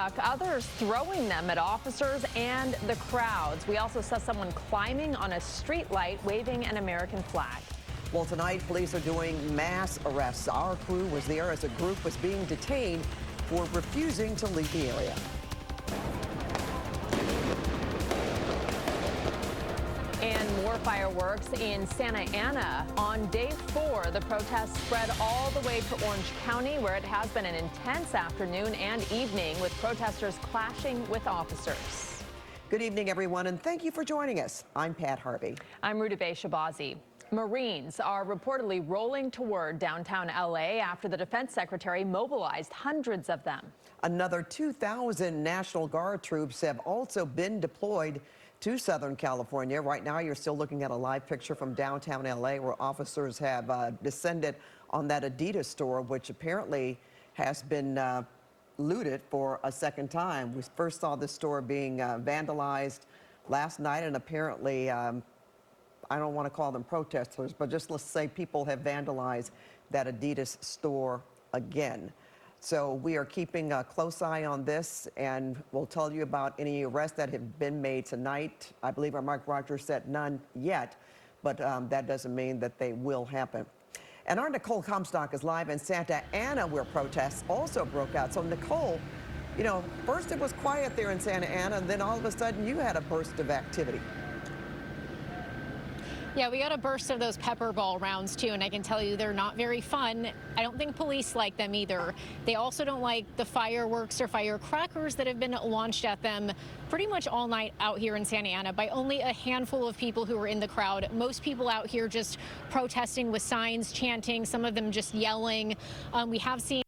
truck, others throwing them at officers and the crowds. We also saw someone climbing on a streetlight waving an American flag. Well, tonight, police are doing mass arrests. Our crew was there as a group was being detained for refusing to leave the area. And more fireworks in Santa Ana. On day 4, the protests spread all the way to Orange County, where it has been an intense afternoon and evening with protesters clashing with officers. Good evening, everyone, and thank you for joining us. I'm Pat Harvey. I'm Rudabe Shabazi. Marines are reportedly rolling toward downtown L.A. after the defense secretary mobilized hundreds of them. Another 2,000 National Guard troops have also been deployed to Southern California. Right now, you're still looking at a live picture from downtown L.A. where officers have descended on that Adidas store, which apparently has been looted for a second time. We first saw this store being vandalized last night, and apparently, I don't want to call them protesters, but just let's say people have vandalized that Adidas store again. So we are keeping a close eye on this, and we'll tell you about any arrests that have been made tonight. I believe our Mark Rogers said none yet, but that doesn't mean that they will happen. And our Nicole Comstock is live in Santa Ana, where protests also broke out. So Nicole, you know, first it was quiet there in Santa Ana, and then all of a sudden you had a burst of activity. Yeah, we got a burst of those pepper ball rounds, too, and I can tell you they're not very fun. I don't think police like them either. They also don't like the fireworks or firecrackers that have been launched at them pretty much all night out here in Santa Ana by only a handful of people who were in the crowd. Most people out here just protesting with signs, chanting, some of them just yelling. We have seen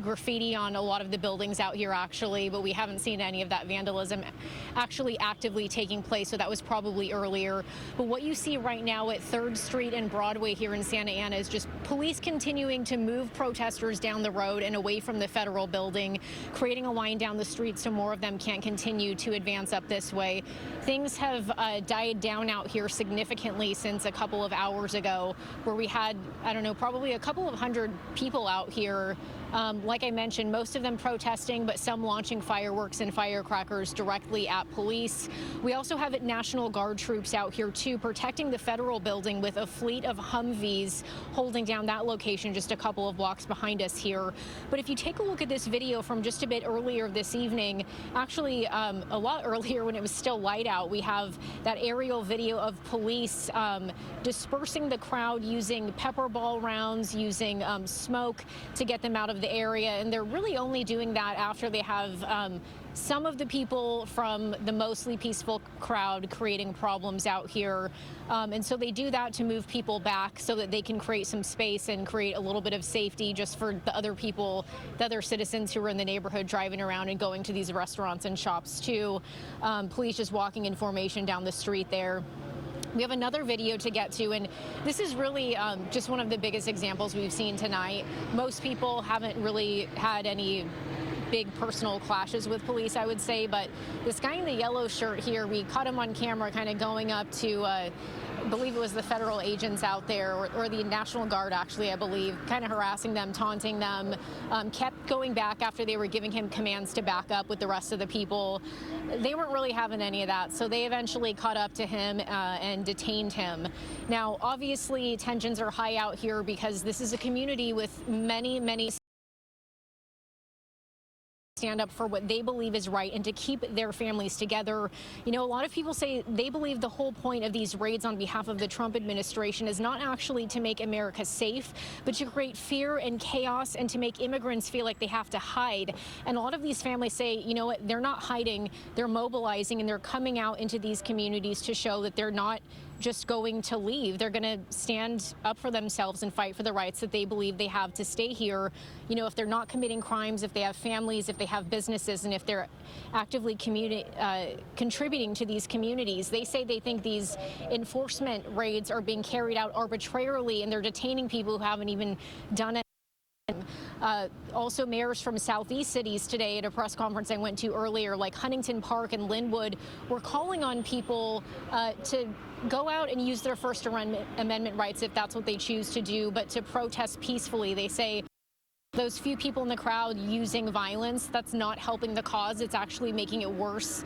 graffiti on a lot of the buildings out here, actually, but we haven't seen any of that vandalism actually actively taking place, so that was probably earlier. But what you see right now at 3rd Street and Broadway here in Santa Ana is just police continuing to move protesters down the road and away from the federal building, creating a line down the street so more of them can't continue to advance up this way. Things have died down out here significantly since a couple of hours ago, where we had, I don't know, probably a couple of hundred people out here. Like I mentioned, most of them protesting, but some launching fireworks and firecrackers directly at police. We also have National Guard troops out here, too, protecting the federal building with a fleet of Humvees holding down that location just a couple of blocks behind us here. But if you take a look at this video from just a bit earlier this evening, actually a lot earlier when it was still light out, we have that aerial video of police dispersing the crowd using pepper ball rounds, using smoke to get them out of the area, and they're really only doing that after they have some of the people from the mostly peaceful crowd creating problems out here. And so they do that to move people back so that they can create some space and create a little bit of safety just for the other people, the other citizens who are in the neighborhood driving around and going to these restaurants and shops too. Police just walking in formation down the street there. We have another video to get to, and this is really just one of the biggest examples we've seen tonight. Most people haven't really had any big personal clashes with police, I would say, but this guy in the yellow shirt here, we caught him on camera kind of going up to I believe it was the federal agents out there, or the National Guard, actually, I believe, kind of harassing them, taunting them, kept going back after they were giving him commands to back up with the rest of the people. They weren't really having any of that, so they eventually caught up to him and detained him. Now, obviously, tensions are high out here because this is a community with many stand up for what they believe is right and to keep their families together. You know, a lot of people say they believe the whole point of these raids on behalf of the Trump administration is not actually to make America safe, but to create fear and chaos and to make immigrants feel like they have to hide. And a lot of these families say, you know what, they're not hiding, they're mobilizing, and they're coming out into these communities to show that they're not just going to leave. They're going to stand up for themselves and fight for the rights that they believe they have to stay here. You know, if they're not committing crimes, if they have families, if they have businesses, and if they're actively contributing to these communities. They say they think these enforcement raids are being carried out arbitrarily, and they're detaining people who haven't even done it. Also, mayors from southeast cities today at a press conference I went to earlier, like Huntington Park and Linwood, were calling on people to go out and use their First Amendment rights if that's what they choose to do, but to protest peacefully. They say Those few people in the crowd using violence, that's not helping the cause. It's actually making it worse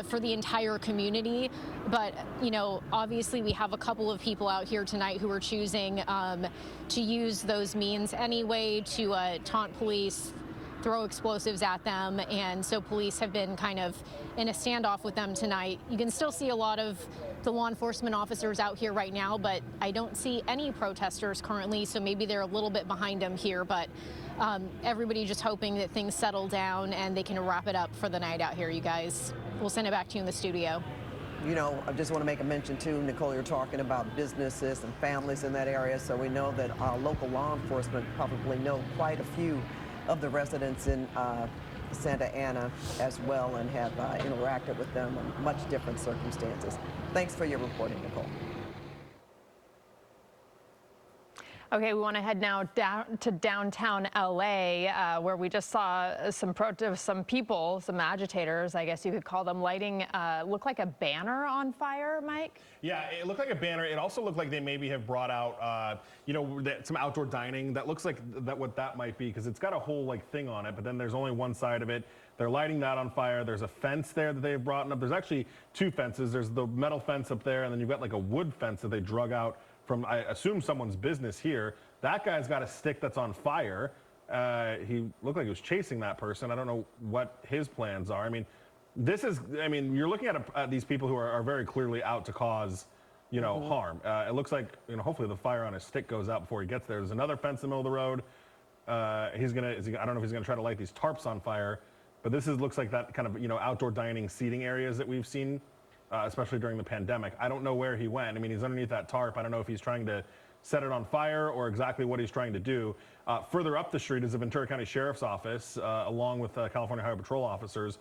for the entire community. But, you know, obviously we have a couple of people out here tonight who are choosing to use those means anyway to taunt police, throw explosives at them, and so police have been kind of in a standoff with them tonight. You can still see a lot of the law enforcement officers out here right now, but I don't see any protesters currently, so maybe they're a little bit behind them here, but everybody just hoping that things settle down and they can wrap it up for the night out here, you guys. We'll send it back to you in the studio. You know, I just want to make a mention too, Nicole, you're talking about businesses and families in that area, so we know that local law enforcement probably know quite a few of the residents in Santa Ana as well and have interacted with them in much different circumstances. Thanks for your reporting, Nicole. Okay, we want to head now down to downtown LA, where we just saw some people, some agitators, I guess you could call them, lighting looked like a banner on fire, Mike? Yeah, it looked like a banner. It also looked like they maybe have brought out, you know, some outdoor dining. That looks like what that might be, because it's got a whole like thing on it, but then there's only one side of it. They're lighting that on fire. There's a fence there that they've brought up. There's actually two fences. There's the metal fence up there, and then you've got like a wood fence that they drug out from, I assume, someone's business here. That guy's got a stick that's on fire. He looked like he was chasing that person. I don't know what his plans are. I mean, you're looking at these people who are very clearly out to cause, you know, harm. It looks like, you know, hopefully the fire on his stick goes out before he gets there. There's another fence in the middle of the road. I don't know if he's gonna try to light these tarps on fire, but looks like that kind of, you know, outdoor dining seating areas that we've seen, especially during the pandemic. I don't know where he went. I mean, he's underneath that tarp. I don't know if he's trying to set it on fire or exactly what he's trying to do. Further up the street is the Ventura County Sheriff's Office, along with California Highway Patrol officers.